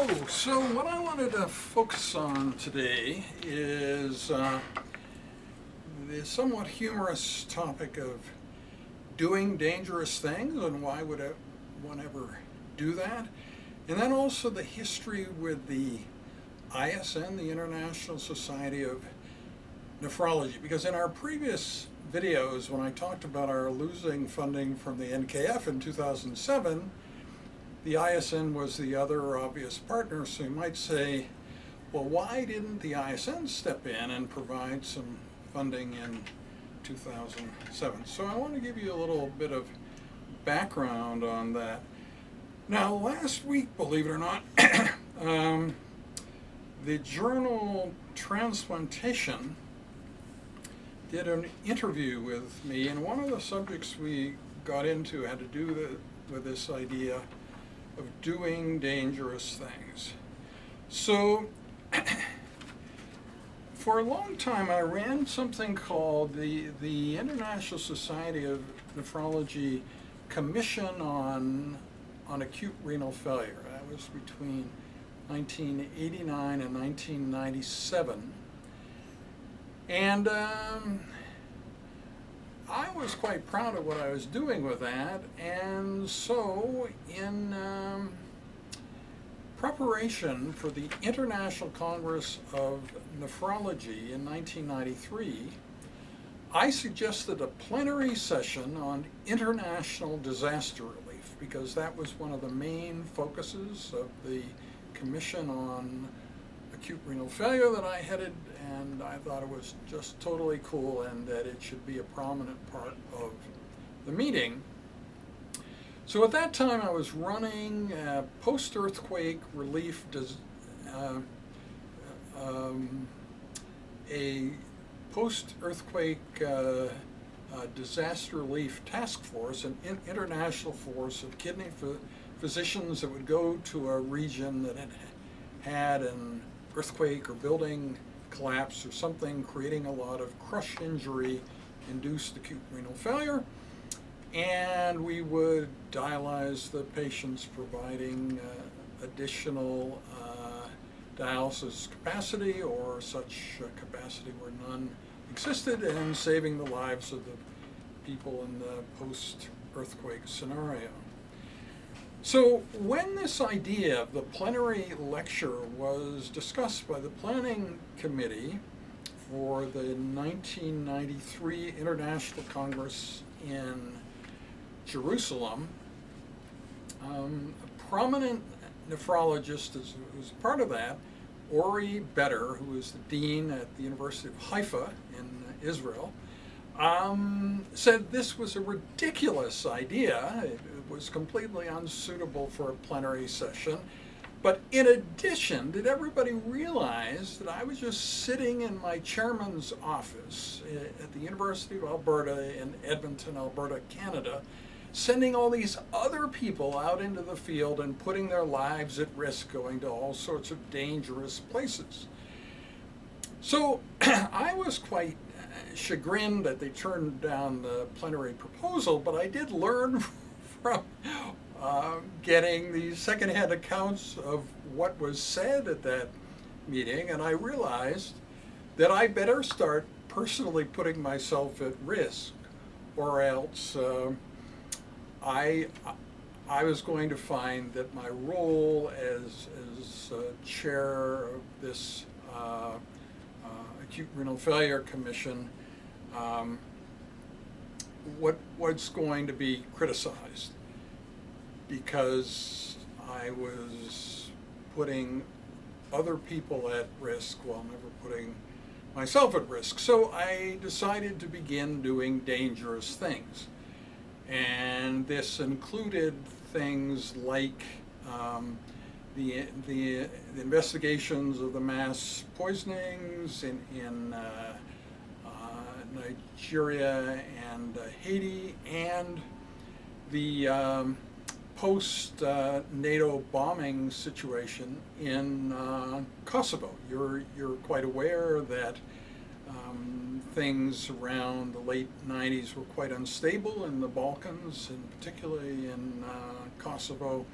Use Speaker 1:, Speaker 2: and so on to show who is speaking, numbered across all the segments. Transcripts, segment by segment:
Speaker 1: Hello. So what I wanted to focus on today is the somewhat humorous topic of doing dangerous things and why would one ever do that. And then also the history with the ISN, the International Society of Nephrology. Because in our previous videos, when I talked about our losing funding from the NKF in 2007, the ISN was the other obvious partner, so you might say, well, why didn't the ISN step in and provide some funding in 2007? So I want to give you a little bit of background on that. Now, last week, believe it or not, the journal Transplantation did an interview with me, and one of the subjects we got into had to do with this idea of doing dangerous things. So for a long time I ran something called the International Society of Nephrology Commission on Acute Renal Failure. That was between 1989 and 1997. And I was quite proud of what I was doing with that, and so in preparation for the International Congress of Nephrology in 1993, I suggested a plenary session on international disaster relief, because that was one of the main focuses of the Commission on Acute Renal Failure that I headed, and I thought it was just totally cool and that it should be a prominent part of the meeting. So at that time I was running post-earthquake relief, a post-earthquake disaster relief task force, an international force of kidney physicians that would go to a region that had an earthquake or building collapse or something, creating a lot of crush injury induced acute renal failure, and we would dialyze the patients, providing additional dialysis capacity or such capacity where none existed, and saving the lives of the people in the post-earthquake scenario. So when this idea of the plenary lecture was discussed by the planning committee for the 1993 International Congress in Jerusalem, a prominent nephrologist who's part of that, Ori Better, who is the dean at the University of Haifa in Israel, said this was a ridiculous idea. It was completely unsuitable for a plenary session. But in addition, did everybody realize that I was just sitting in my chairman's office at the University of Alberta in Edmonton, Alberta, Canada, sending all these other people out into the field and putting their lives at risk, going to all sorts of dangerous places. So I was quite chagrined that they turned down the plenary proposal, but I did learn from getting these secondhand accounts of what was said at that meeting, and I realized that I better start personally putting myself at risk, or else I was going to find that my role as chair of this Acute Renal Failure Commission what's going to be criticized, because I was putting other people at risk while never putting myself at risk. So I decided to begin doing dangerous things. And this included things like the investigations of the mass poisonings in Nigeria and Haiti, and the post-NATO bombing situation in Kosovo. You're quite aware that things around the late 90s were quite unstable in the Balkans, and particularly in Kosovo,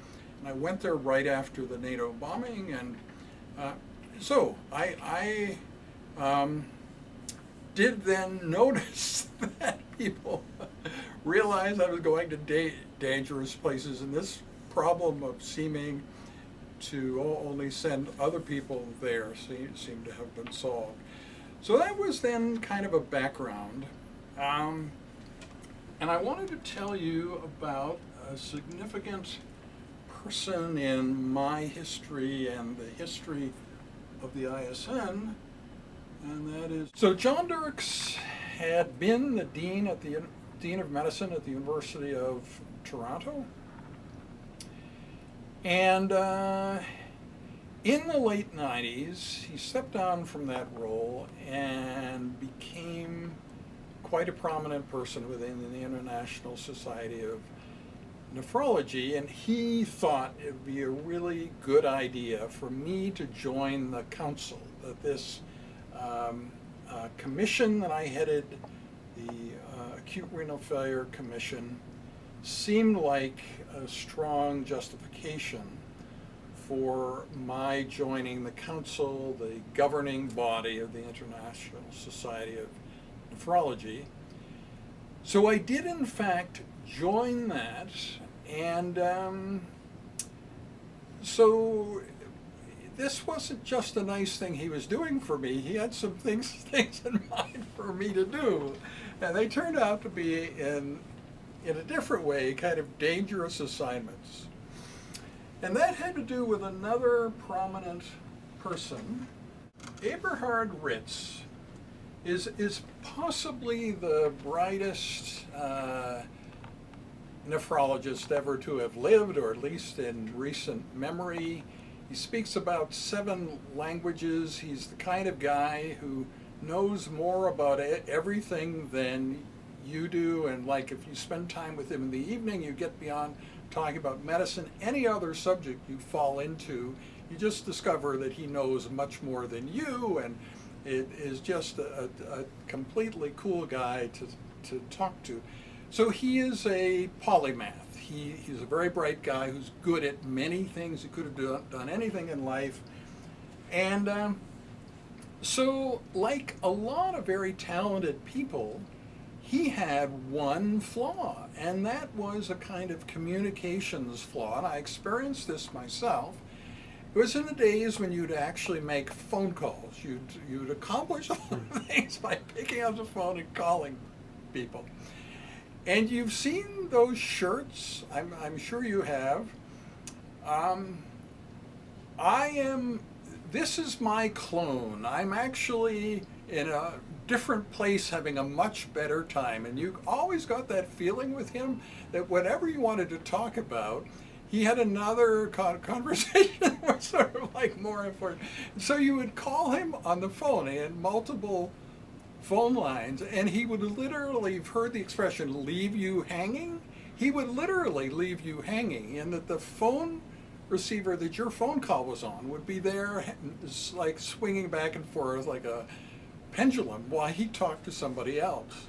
Speaker 1: And I went there right after the NATO bombing, and so I did then notice that people realized I was going to dangerous places, and this problem of seeming to only send other people there seemed to have been solved. So that was then kind of a background. And I wanted to tell you about a significant person in my history and the history of the ISN, and that is, so John Dirks had been the dean of medicine at the University of Toronto, and in the late 90s he stepped down from that role and became quite a prominent person within the International Society of Nephrology, and he thought it would be a really good idea for me to join the council, that this commission that I headed, the Acute Renal Failure Commission, seemed like a strong justification for my joining the council, the governing body of the International Society of Nephrology. So I did in fact join that, and so this wasn't just a nice thing he was doing for me. He had some things in mind for me to do, and they turned out to be in a different way kind of dangerous assignments. And that had to do with another prominent person. Eberhard Ritz is possibly the brightest nephrologist ever to have lived, or at least in recent memory. He speaks about 7 languages. He's the kind of guy who knows more about everything than you do, and like if you spend time with him in the evening, you get beyond talking about medicine. Any other subject you fall into, you just discover that he knows much more than you, and it is just a completely cool guy to talk to. So he is a polymath. He's a very bright guy who's good at many things. He could have done anything in life. And so like a lot of very talented people, he had one flaw, and that was a kind of communications flaw. And I experienced this myself. It was in the days when you'd actually make phone calls. You'd accomplish a lot of things by picking up the phone and calling people. And you've seen those shirts, I'm sure you have. This is my clone. I'm actually in a different place having a much better time. And you always got that feeling with him that whatever you wanted to talk about, he had another conversation that was sort of like more important. So you would call him on the phone. He had multiple phone lines, and he would literally, you've heard the expression, leave you hanging? He would literally leave you hanging, and that the phone receiver that your phone call was on would be there like swinging back and forth like a pendulum while he talked to somebody else.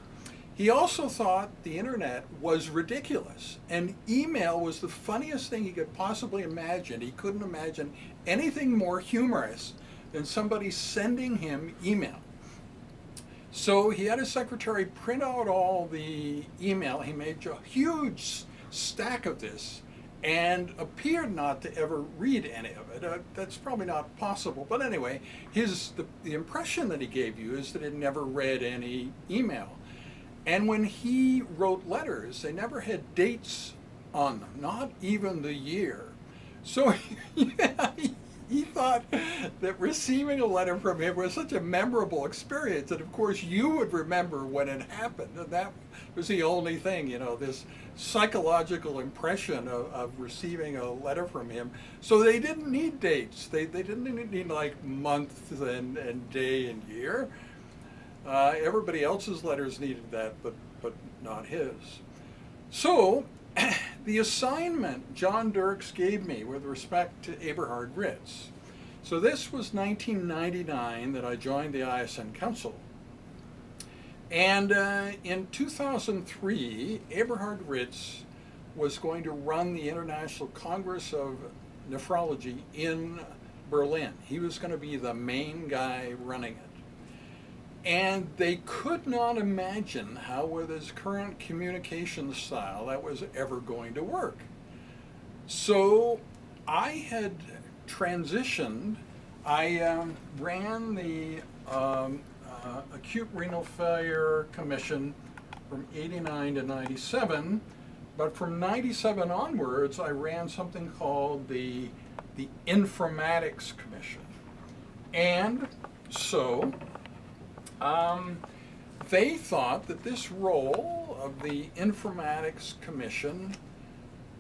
Speaker 1: He also thought the internet was ridiculous, and email was the funniest thing he could possibly imagine. He couldn't imagine anything more humorous than somebody sending him email. So he had his secretary print out all the email. He made a huge stack of this and appeared not to ever read any of it. That's probably not possible. But anyway, the impression that he gave you is that he never read any email. And when he wrote letters, they never had dates on them, not even the year. So he thought that receiving a letter from him was such a memorable experience that, of course, you would remember when it happened. And that was the only thing, this psychological impression of receiving a letter from him. So they didn't need dates. They didn't need like month and day and year. Everybody else's letters needed that, but not his. So the assignment John Dirks gave me with respect to Eberhard Ritz. So this was 1999 that I joined the ISN Council. And in 2003, Eberhard Ritz was going to run the International Congress of Nephrology in Berlin. He was going to be the main guy running it. And they could not imagine how, with his current communication style, that was ever going to work. So I had transitioned. I ran the Acute Renal Failure Commission from 89 to 97, but from 97 onwards, I ran something called the Informatics Commission. And so they thought that this role of the Informatics Commission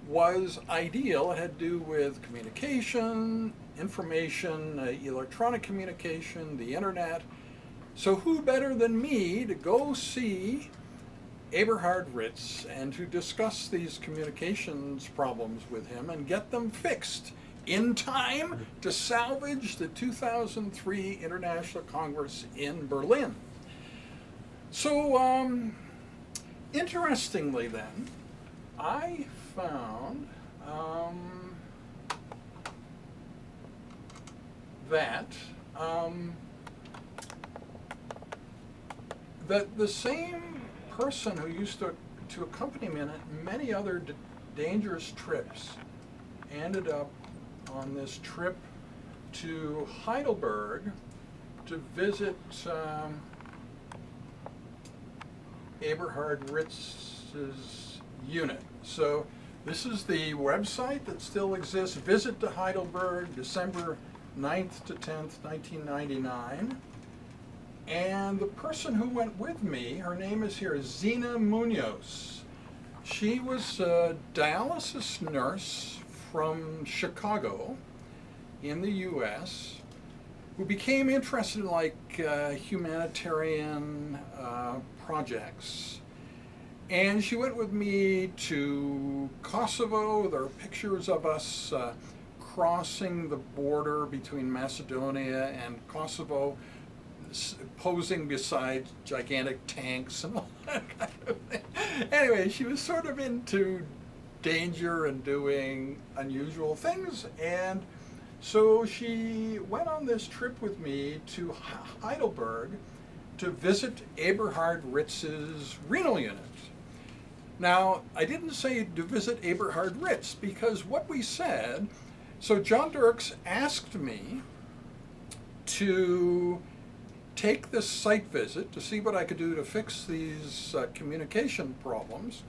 Speaker 1: was ideal. It had to do with communication, information, electronic communication, the internet. So who better than me to go see Eberhard Ritz and to discuss these communications problems with him and get them fixed in time to salvage the 2003 International Congress in Berlin. So, interestingly then, I found that the same person who used to accompany me on many other dangerous trips ended up on this trip to Heidelberg to visit Eberhard Ritz's unit. So this is the website that still exists. Visit to Heidelberg, December 9th to 10th, 1999. And the person who went with me, her name is here, Zina Munoz. She was a dialysis nurse from Chicago in the U.S. who became interested in humanitarian projects. And she went with me to Kosovo. There are pictures of us crossing the border between Macedonia and Kosovo, posing beside gigantic tanks and all that kind of thing. Anyway, she was sort of into danger and doing unusual things, and so she went on this trip with me to Heidelberg to visit Eberhard Ritz's renal unit. Now, I didn't say to visit Eberhard Ritz because what we said, so John Dirks asked me to take this site visit to see what I could do to fix these communication problems.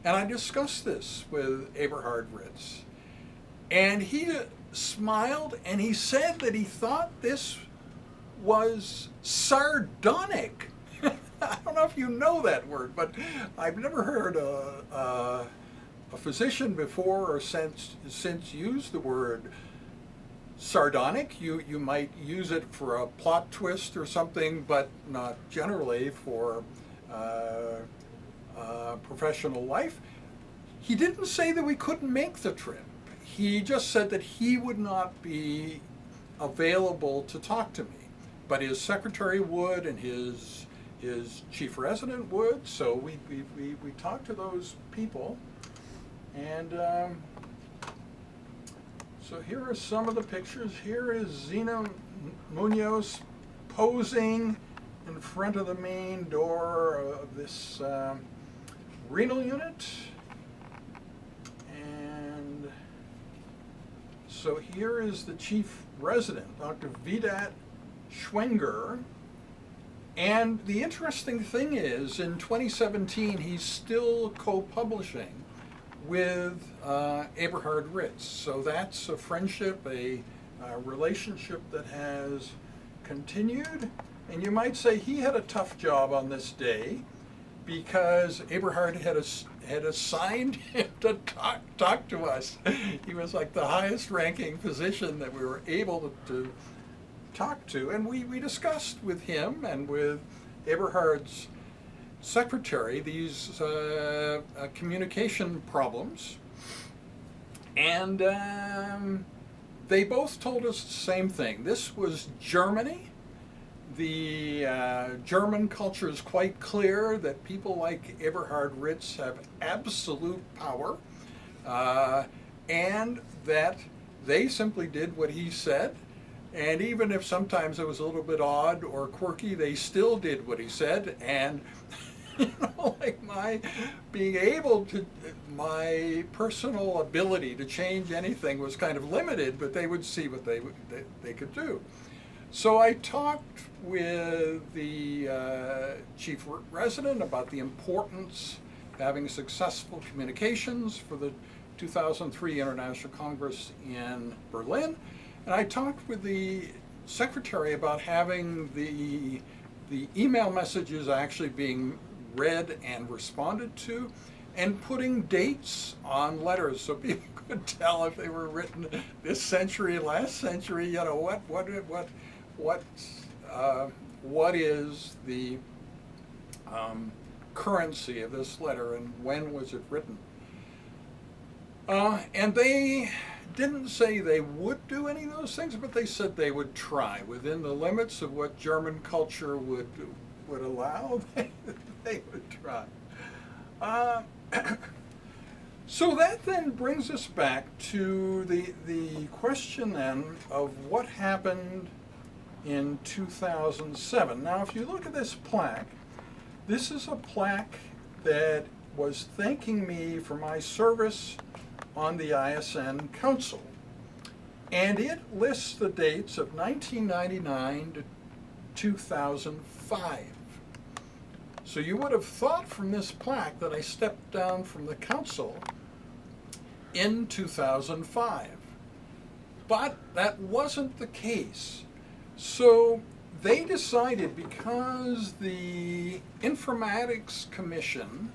Speaker 1: And I discussed this with Eberhard Ritz. And he smiled and he said that he thought this was sardonic. I don't know if you know that word, but I've never heard a physician before or since use the word sardonic. You might use it for a plot twist or something, but not generally for professional life. He didn't say that we couldn't make the trip. He just said that he would not be available to talk to me, but his secretary would and his chief resident would. So we talked to those people, and so here are some of the pictures. Here is Zina Munoz posing in front of the main door of this renal unit. And so here is the chief resident, Dr. Vedat Schwenger. And the interesting thing is, in 2017, he's still co-publishing with Eberhard Ritz. So that's a friendship, a relationship that has continued. And you might say he had a tough job on this day because Eberhard had assigned him to talk to us. He was like the highest ranking physician that we were able to talk to. And we discussed with him and with Eberhard's secretary these communication problems. And they both told us the same thing. This was Germany. The German culture is quite clear that people like Eberhard Ritz have absolute power. and that they simply did what he said. And even if sometimes it was a little bit odd or quirky, they still did what he said. And like my being able to, my personal ability to change anything was kind of limited, but they would see what they could do. So I talked with the chief resident about the importance of having successful communications for the 2003 International Congress in Berlin. And I talked with the secretary about having the email messages actually being read and responded to, and putting dates on letters so people could tell if they were written this century, last century. You know, what is the currency of this letter, and when was it written? And they didn't say they would do any of those things, but they said they would try within the limits of what German culture would allow. They would try. So that then brings us back to the question then of what happened in 2007. Now, if you look at this plaque, this is a plaque that was thanking me for my service on the ISN Council. And it lists the dates of 1999 to 2005. So you would have thought from this plaque that I stepped down from the council in 2005. But that wasn't the case. So they decided, because the Informatics Commission,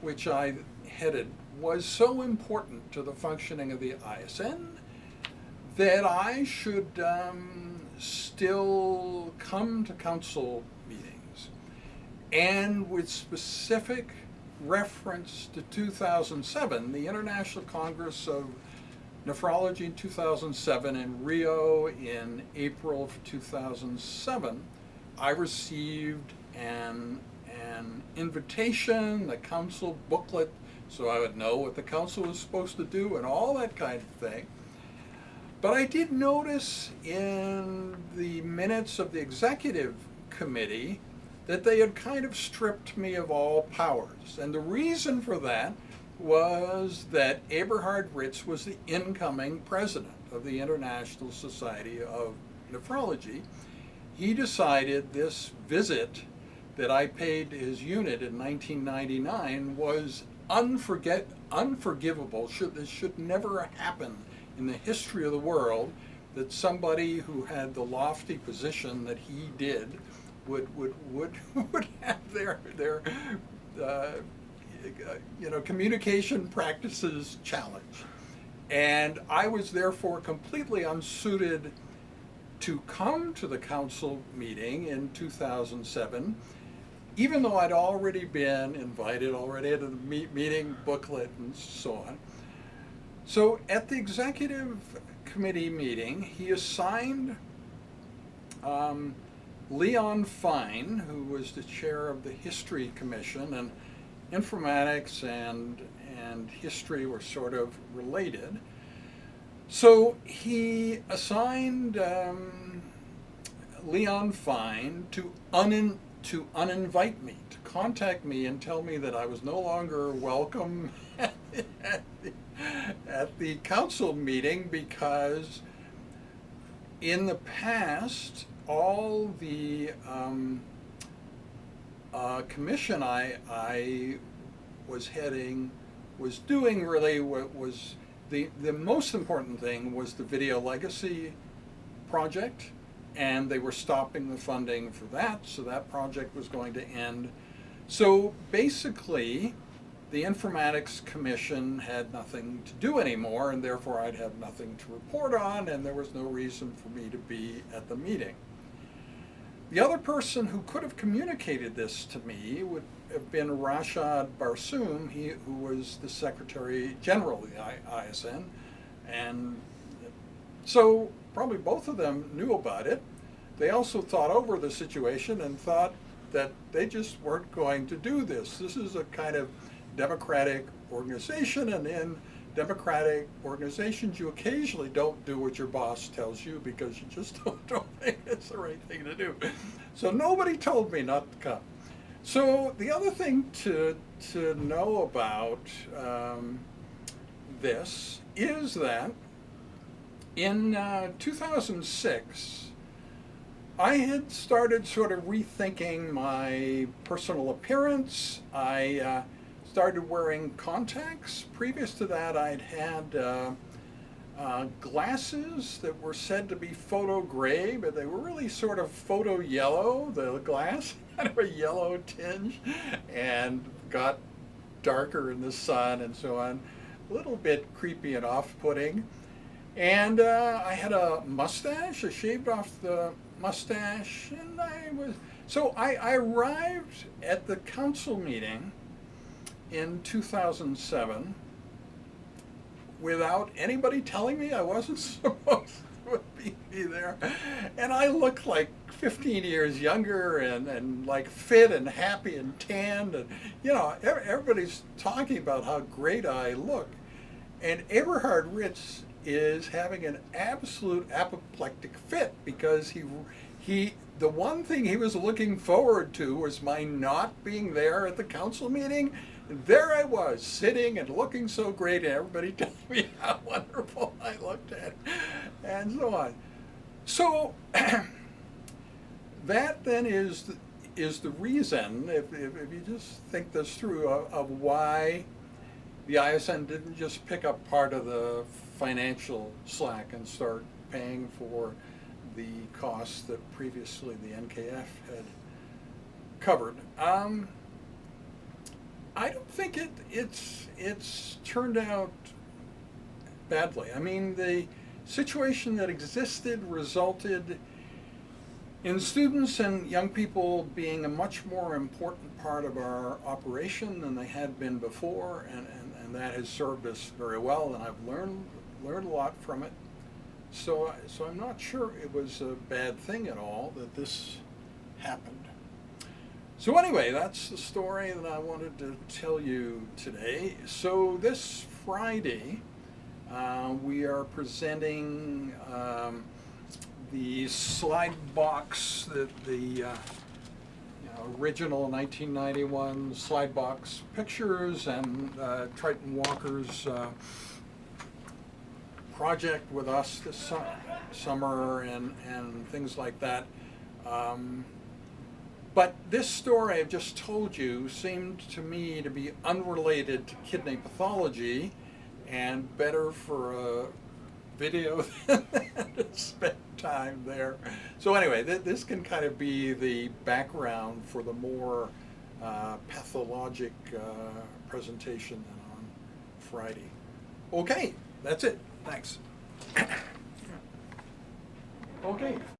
Speaker 1: which I headed, was so important to the functioning of the ISN, that I should still come to council meetings. And with specific reference to 2007, the International Congress of Nephrology in 2007 in Rio in April of 2007, I received an invitation, the council booklet, so I would know what the council was supposed to do and all that kind of thing. But I did notice in the minutes of the executive committee that they had kind of stripped me of all powers. And the reason for that was that Eberhard Ritz was the incoming president of the International Society of Nephrology. He decided this visit that I paid to his unit in 1999 was unforgivable. This should never happen in the history of the world, that somebody who had the lofty position that he did would have their communication practices challenged. And I was therefore completely unsuited to come to the council meeting in 2007, even though I'd already been invited, already had a meeting booklet and so on. So at the executive committee meeting, he assigned Leon Fine, who was the chair of the History Commission, and informatics and history were sort of related. So he assigned Leon Fine to uninvite me, to contact me and tell me that I was no longer welcome at the council meeting, because in the past, all the commission I was heading was doing really what was the most important thing was the video legacy project, and they were stopping the funding for that, so that project was going to end. So basically, the Informatics Commission had nothing to do anymore, and therefore I'd have nothing to report on, and there was no reason for me to be at the meeting. The other person who could have communicated this to me would have been Rashad Barsoum, who was the Secretary General of the ISN, and so probably both of them knew about it. They also thought over the situation and thought that they just weren't going to do this. This is a kind of democratic organization, and in democratic organizations, you occasionally don't do what your boss tells you because you just don't think it's the right thing to do. So nobody told me not to come. So the other thing to know about this is that in 2006, I had started sort of rethinking my personal appearance. I started wearing contacts. Previous to that, I'd had glasses that were said to be photo gray, but they were really sort of photo yellow. The glass had a yellow tinge and got darker in the sun and so on. A little bit creepy and off-putting. And I had a mustache. I shaved off the mustache, and I arrived at the council meeting in 2007 without anybody telling me I wasn't supposed to be there. And I looked like 15 years younger and like fit and happy and tanned. And, you know, everybody's talking about how great I look. And Eberhard Ritz is having an absolute apoplectic fit because the one thing he was looking forward to was my not being there at the council meeting. And there I was, sitting and looking so great, and everybody telling me how wonderful I looked at, and so on. So that then is the reason, if you just think this through, of why the ISN didn't just pick up part of the financial slack and start paying for the costs that previously the NKF had covered. I don't think it's turned out badly. I mean, the situation that existed resulted in students and young people being a much more important part of our operation than they had been before, and that has served us very well, and I've learned a lot from it. So I'm not sure it was a bad thing at all that this happened. So anyway, that's the story that I wanted to tell you today. So this Friday, we are presenting the slide box, the original 1991 slide box pictures, and Triton Walker's project with us this summer and things like that. But this story I've just told you seemed to me to be unrelated to kidney pathology and better for a video than to spend time there. So anyway, this can kind of be the background for the more pathologic presentation on Friday. Okay, that's it. Thanks. Okay.